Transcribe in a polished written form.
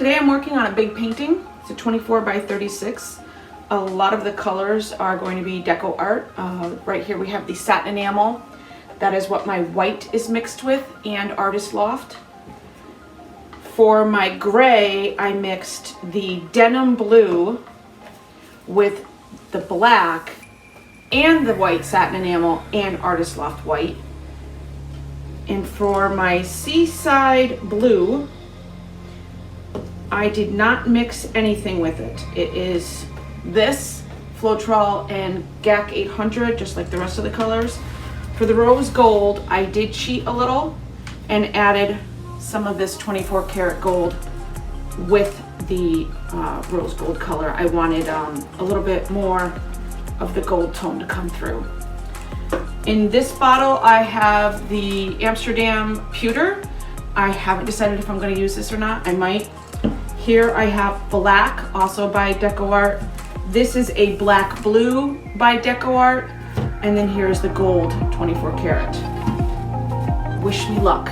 Today I'm working on a big painting. It's a 24 by 36. A lot of the colors are going to be DecoArt. Right here we have the satin enamel. That is what my white is mixed with, and Artist Loft. For my gray, I mixed the denim blue with the black and the white satin enamel and Artist Loft white. And for my seaside blue, I did not mix anything with it. It is this Floetrol and GAC 800, just like the rest of the colors. For the rose gold, I did cheat a little and added some of this 24 karat gold with the rose gold color. I wanted a little bit more of the gold tone to come through. In this bottle, I have the Amsterdam pewter. I haven't decided if I'm going to use this or not. I might. Here I have black, also by DecoArt. This is a black blue by DecoArt. And then here's the gold 24 karat. Wish me luck.